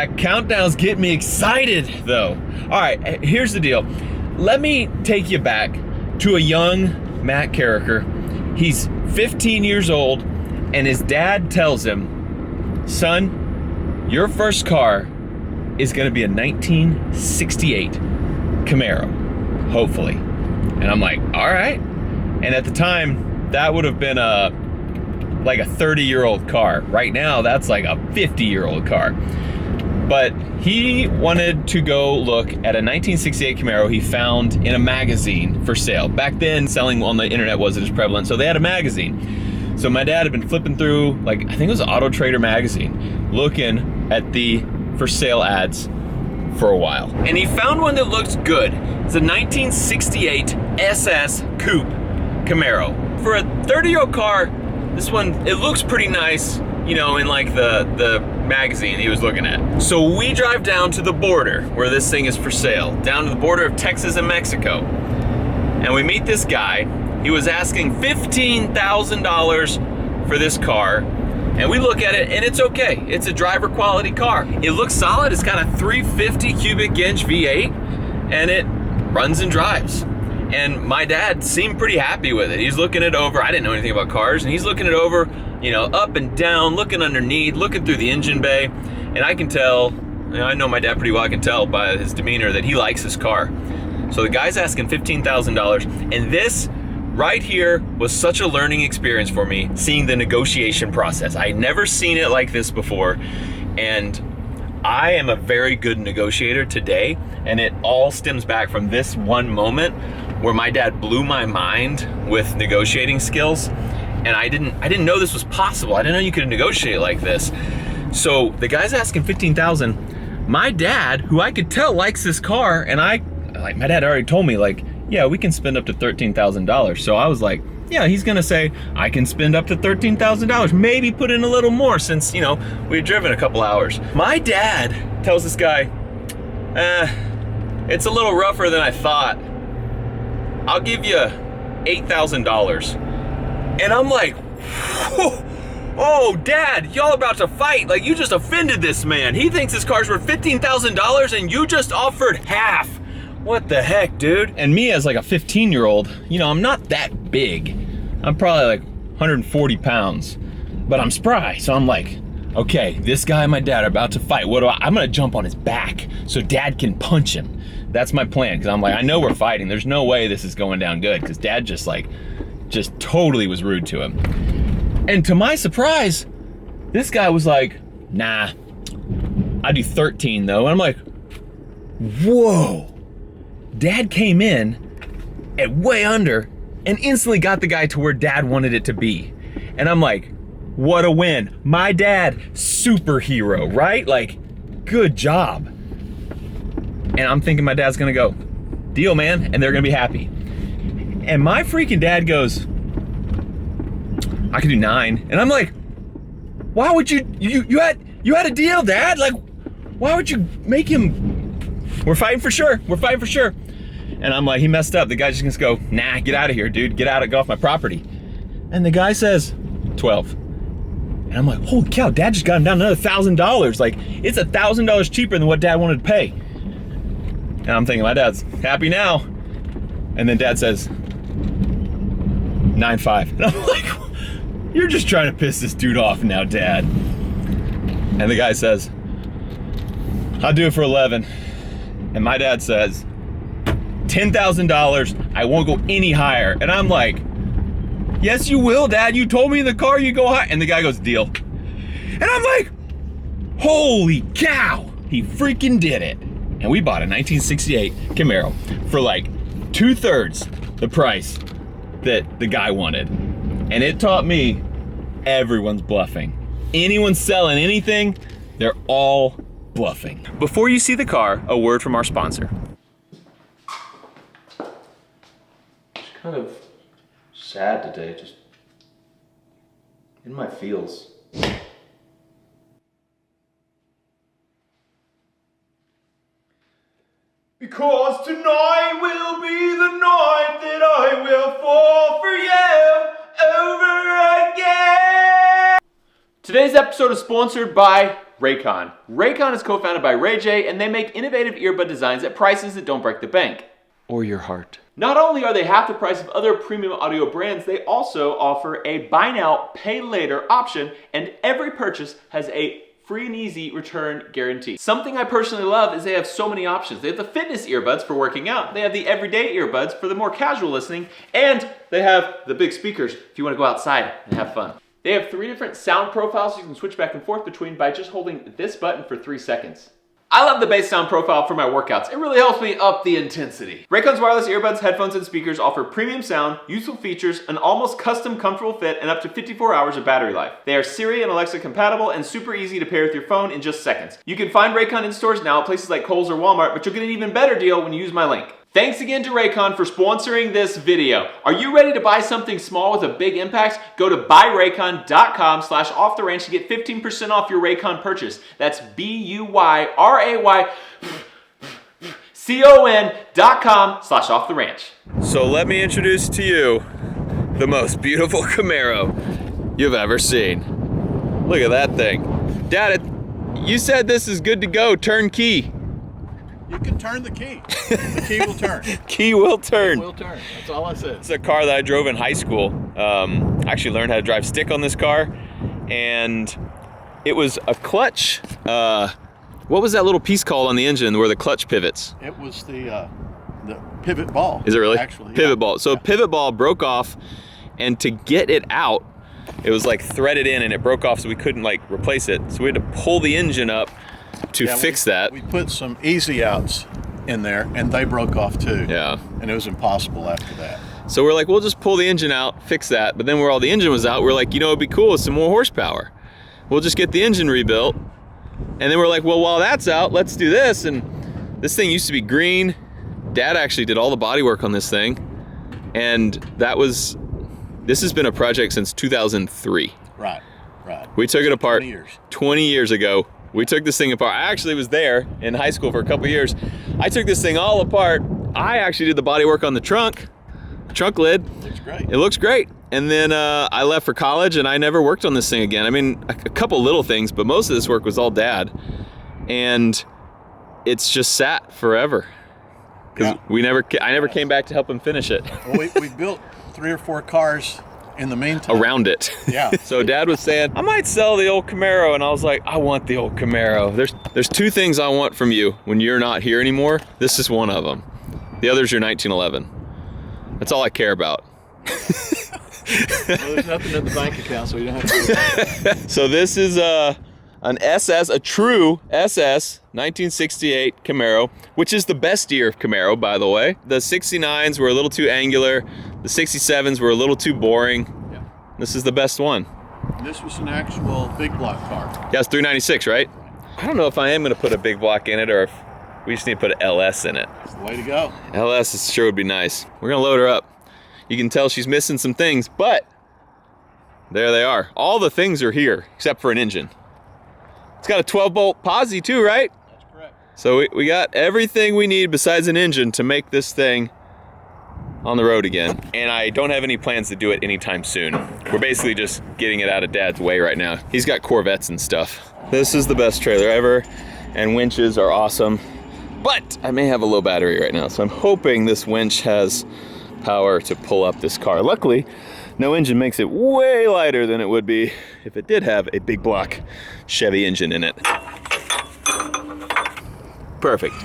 That countdown's getting me excited though. All right, here's the deal. Let me take you back to a young Matt Carricker. He's 15 years old and his dad tells him, son, your first car is gonna be a 1968 Camaro, hopefully. And I'm like, all right. And at the time, that would have been like a 30-year-old car. Right now, that's like a 50-year-old car. But he wanted to go look at a 1968 Camaro he found in a magazine for sale. Back then, selling on the internet wasn't as prevalent, so they had a magazine. So my dad had been flipping through, like, I think it was Auto Trader magazine, looking at the for sale ads for a while. And he found one that looked good. It's a 1968 SS Coupe Camaro. For a 30-year-old car, this one, it looks pretty nice, you know, in like the magazine he was looking at. So we drive down to the border where this thing is for sale, down to the border of Texas and Mexico. And we meet this guy. He was asking $15,000 for this car. And we look at it and it's okay. It's a driver quality car. It looks solid. It's got a 350 cubic inch V8 and it runs and drives. And my dad seemed pretty happy with it. He's looking it over. I didn't know anything about cars, and he's looking it over, you know, up and down, looking underneath, looking through the engine bay. And I can tell, you know, I know my dad pretty well. I can tell by his demeanor that he likes his car. So the guy's asking $15,000, and this right here was such a learning experience for me, seeing the negotiation process. I had never seen it like this before, and I am a very good negotiator today, and it all stems back from this one moment where my dad blew my mind with negotiating skills, and I didn't know this was possible. I didn't know you could negotiate like this. So the guy's asking $15,000. My dad, who I could tell likes this car, and my dad already told me, like, yeah, we can spend up to $13,000. So I was like, yeah, he's gonna say, I can spend up to $13,000, maybe put in a little more since, you know, we had driven a couple hours. My dad tells this guy, it's a little rougher than I thought. I'll give you $8,000. And I'm like, oh, Dad, y'all about to fight. Like, you just offended this man. He thinks his car's worth $15,000 and you just offered half. What the heck, dude? And me as like a 15-year-old, you know, I'm not that big. I'm probably like 140 pounds, but I'm spry. So I'm like, okay, this guy and my dad are about to fight. I'm gonna jump on his back so Dad can punch him. That's my plan, because I'm like, I know we're fighting. There's no way this is going down good, because Dad just totally was rude to him. And to my surprise, this guy was like, nah, I do 13 though. And I'm like, whoa. Dad came in at way under and instantly got the guy to where Dad wanted it to be. And I'm like, what a win. My dad, superhero, right? Like, good job. And I'm thinking my dad's gonna go, deal, man, and they're gonna be happy. And my freaking dad goes, I could do 9. And I'm like, why would you had a deal, Dad? Like, why would you make him, we're fighting for sure. We're fighting for sure. And I'm like, he messed up. The guy's just gonna go, nah, get out of here, dude. Get out, get off my property. And the guy says, 12. And I'm like, holy cow, Dad just got him down another $1,000. Like, it's $1,000 cheaper than what Dad wanted to pay. And I'm thinking, my dad's happy now. And then Dad says, 9.5. And I'm like, you're just trying to piss this dude off now, Dad. And the guy says, I'll do it for 11. And my dad says, $10,000, I won't go any higher. And I'm like, yes, you will, Dad. You told me in the car you go high. And the guy goes, deal. And I'm like, holy cow, he freaking did it. And we bought a 1968 Camaro for like 2/3 the price that the guy wanted. And it taught me everyone's bluffing. Anyone selling anything, they're all bluffing. Before you see the car, a word from our sponsor. It's kind of sad today, just in my feels. Because tonight will be the night that I will fall for you over again. Today's episode is sponsored by Raycon. Raycon is co-founded by Ray J, and they make innovative earbud designs at prices that don't break the bank. Or your heart. Not only are they half the price of other premium audio brands, they also offer a buy now, pay later option, and every purchase has a free and easy return guarantee. Something I personally love is they have so many options. They have the fitness earbuds for working out, they have the everyday earbuds for the more casual listening, and they have the big speakers if you want to go outside and have fun. They have 3 different sound profiles you can switch back and forth between by just holding this button for 3 seconds. I love the bass sound profile for my workouts. It really helps me up the intensity. Raycon's wireless earbuds, headphones, and speakers offer premium sound, useful features, an almost custom comfortable fit, and up to 54 hours of battery life. They are Siri and Alexa compatible and super easy to pair with your phone in just seconds. You can find Raycon in stores now at places like Kohl's or Walmart, but you'll get an even better deal when you use my link. Thanks again to Raycon for sponsoring this video. Are you ready to buy something small with a big impact? Go to buyraycon.com/offtheranch to get 15% off your Raycon purchase. That's BUYRAYCON.com/offtheranch. So let me introduce to you the most beautiful Camaro you've ever seen. Look at that thing. Dad, you said this is good to go, turnkey. You can turn the key. The key will turn. Key will turn. It will turn. That's all I said. It's a car that I drove in high school. I actually learned how to drive stick on this car, and it was a clutch. What was that little piece called on the engine where the clutch pivots? It was the pivot ball. Is it really? Actually, pivot yeah. ball. So pivot ball broke off, and to get it out, it was like threaded in, and it broke off, so we couldn't like replace it. So we had to pull the engine up to fix that. We put some easy outs in there, and they broke off too. Yeah. And it was impossible after that. So we're like, we'll just pull the engine out, fix that. But then where all the engine was out, we're like, you know, it'd be cool with some more horsepower. We'll just get the engine rebuilt. And then we're like, well, while that's out, let's do this. And this thing used to be green. Dad actually did all the body work on this thing. And this has been a project since 2003. Right. We took it apart 20 years ago. We took this thing apart. I actually was there in high school for a couple years. I took this thing all apart. I actually did the body work on the trunk lid. Looks great. It looks great. And then I left for college, and I never worked on this thing again. I mean, a couple little things, but most of this work was all Dad. And it's just sat forever. Because I never came back to help him finish it. Well, we built 3 or 4 cars in the meantime. Around it. Yeah. So Dad was saying, I might sell the old Camaro. And I was like, I want the old Camaro. There's 2 things I want from you when you're not here anymore. This is one of them. The other's your 1911. That's all I care about. Well, there's nothing in the bank account, so you don't have to do that. So this is an SS, a true SS 1968 Camaro, which is the best year of Camaro, by the way. The 69s were a little too angular. The 67s were a little too boring. Yeah. This is the best one. This was an actual big block car. Yeah, it's 396, right? I don't know if I am going to put a big block in it or if we just need to put an LS in it. It's the way to go. LS sure would be nice. We're going to load her up. You can tell she's missing some things, but there they are. All the things are here except for an engine. It's got a 12-bolt posi too, right? That's correct. So we got everything we need besides an engine to make this thing on the road again. And I don't have any plans to do it anytime soon. We're basically just getting it out of Dad's way right now. He's got Corvettes and stuff. This is the best trailer ever, and winches are awesome. But I may have a low battery right now, so I'm hoping this winch has power to pull up this car. Luckily, no engine makes it way lighter than it would be if it did have a big block Chevy engine in it. Perfect.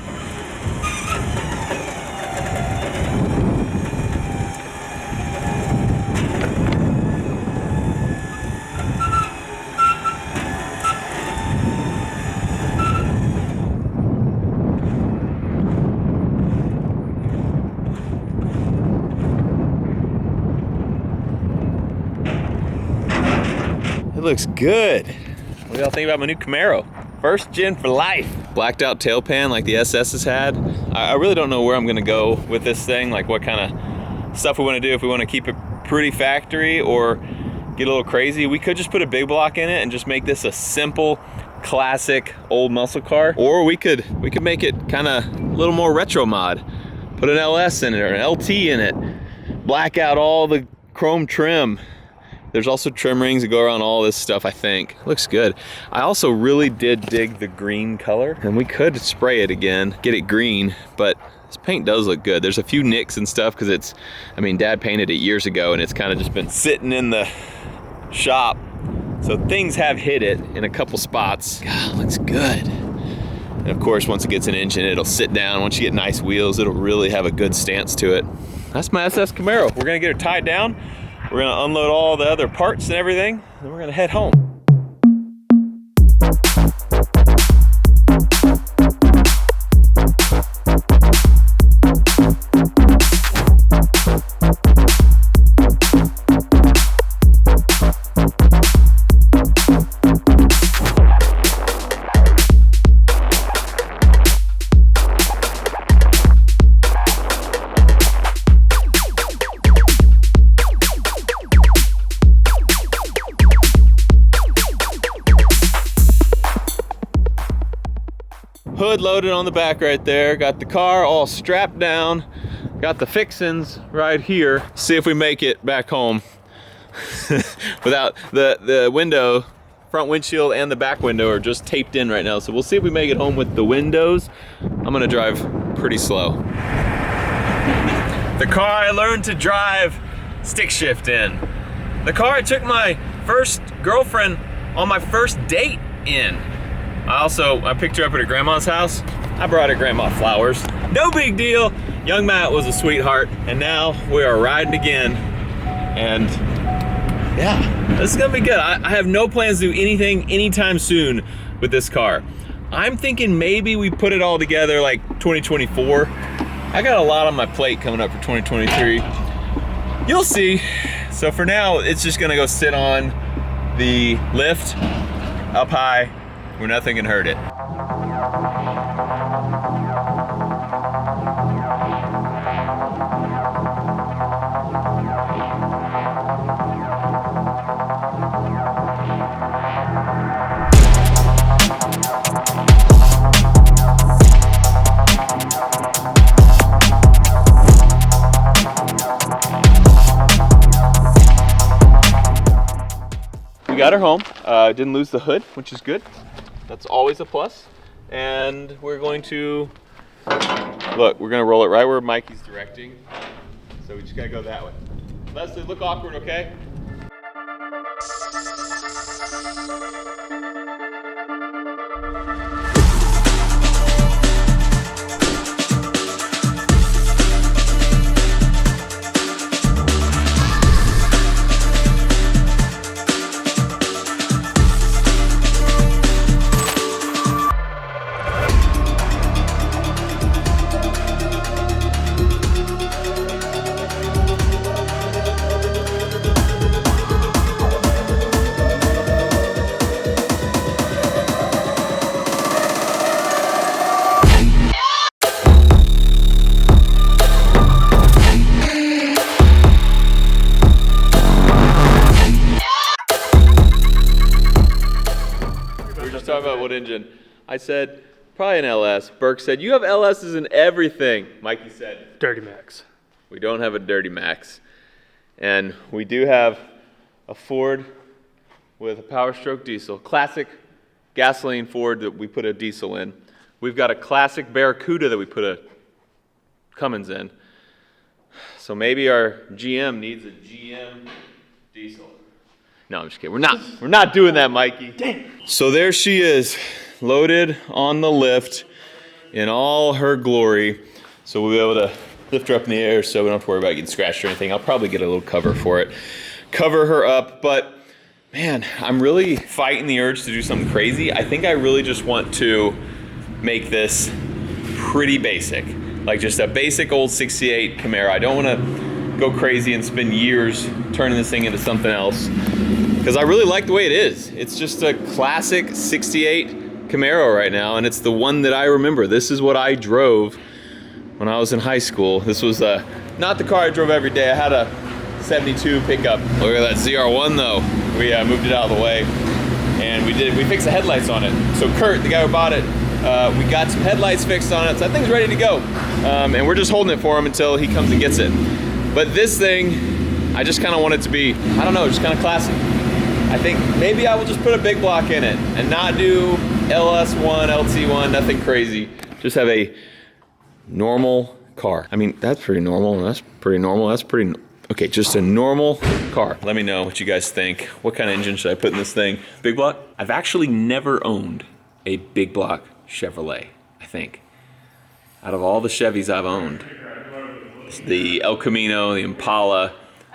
It looks good. What do y'all think about my new Camaro? First gen for life. Blacked out tail pan like the SS has had. I really don't know where I'm gonna go with this thing, like what kind of stuff we wanna do, if we wanna keep it pretty factory or get a little crazy. We could just put a big block in it and just make this a simple, classic old muscle car. Or we could make it kinda a little more retro mod. Put an LS in it or an LT in it. Black out all the chrome trim. There's also trim rings that go around all this stuff, I think. Looks good. I also really did dig the green color, and we could spray it again, get it green, but this paint does look good. There's a few nicks and stuff because it's, I mean, Dad painted it years ago and it's kind of just been sitting in the shop. So things have hit it in a couple spots. God, looks good. And of course, once it gets an engine, it'll sit down. Once you get nice wheels, it'll really have a good stance to it. That's my SS Camaro. We're gonna get her tied down. We're gonna unload all the other parts and everything, and we're gonna head home. Hood loaded on the back right there. Got the car all strapped down. Got the fixins right here. See if we make it back home without the window, front windshield and the back window are just taped in right now. So we'll see if we make it home with the windows. I'm gonna drive pretty slow. The car I learned to drive stick shift in. The car I took my first girlfriend on my first date in. I picked her up at her grandma's house. I brought her grandma flowers. No big deal. Young Matt was a sweetheart, and now we are riding again. And yeah, this is gonna be good. I have no plans to do anything anytime soon with this car. I'm thinking maybe we put it all together like 2024. I got a lot on my plate coming up for 2023. You'll see. So for now, it's just gonna go sit on the lift up high where nothing can hurt it. We got her home. Didn't lose the hood, which is good. That's always a plus. And we're going to, look, we're gonna roll it right where Mikey's directing. So we just gotta go that way. Leslie, look awkward, okay? Talking about what engine. I said, probably an LS. Burke said, you have LSs in everything. Mikey said, Dirty Max. we don't have a Dirty Max. And we do have a Ford with a Power Stroke diesel. Classic gasoline Ford that we put a diesel in. We've got a classic Barracuda that we put a Cummins in. So maybe our GM needs a GM diesel. No, I'm just kidding. We're not doing that, Mikey. Dang. So there she is, loaded on the lift in all her glory. So we'll be able to lift her up in the air so we don't have to worry about getting scratched or anything. I'll probably get a little cover for it. Cover her up, but man, I'm really fighting the urge to do something crazy. I think I really just want to make this pretty basic. Like just a basic old 68 Camaro. I don't want to go crazy and spend years turning this thing into something else, because I really like the way it is. It's just a classic 68 Camaro right now, and it's the one that I remember. This is what I drove when I was in high school. This was not the car I drove every day. I had a 72 pickup. Look at that ZR1 though. We moved it out of the way, and we fixed the headlights on it. So Kurt, the guy who bought it, we got some headlights fixed on it, so that thing's ready to go. And we're just holding it for him until he comes and gets it. But this thing, I just kind of want it to be, I don't know, just kind of classic. I think maybe I will just put a big block in it and not do LS1, LT1, nothing crazy. Just have a normal car. I mean, that's pretty normal. That's pretty normal. That's pretty, okay, just a normal car. Let me know what you guys think. What kind of engine should I put in this thing? Big block? I've actually never owned a big block Chevrolet, I think. Out of all the Chevys I've owned, the El Camino, the Impala,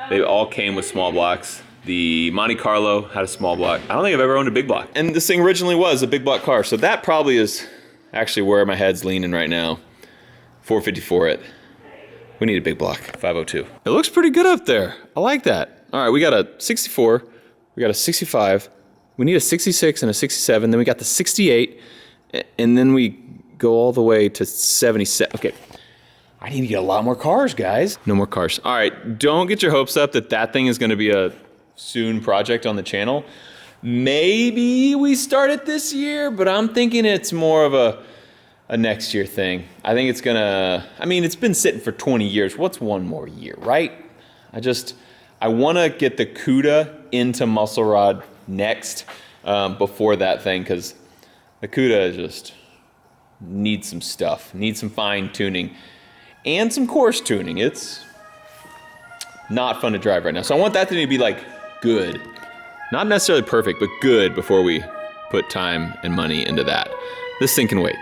they all came with small blocks. The Monte Carlo had a small block. I don't think I've ever owned a big block. And this thing originally was a big block car, so that probably is actually where my head's leaning right now. 454 it. We need a big block, 502. It looks pretty good up there. I like that. All right, we got a 64, we got a 65, we need a 66 and a 67, then we got the 68, and then we go all the way to 77. Okay, I need to get a lot more cars, guys. No more cars. All right, don't get your hopes up that that thing is gonna be a soon project on the channel. Maybe we start it this year, but I'm thinking it's more of a next year thing. I think it's gonna, I mean, it's been sitting for 20 years. What's one more year, right? I wanna get the CUDA into Muscle Rod next before that thing, because the CUDA just needs some stuff, needs some fine tuning and some coarse tuning. It's not fun to drive right now. So I want that thing to be like good. Not necessarily perfect, but good before we put time and money into that. This thing can wait.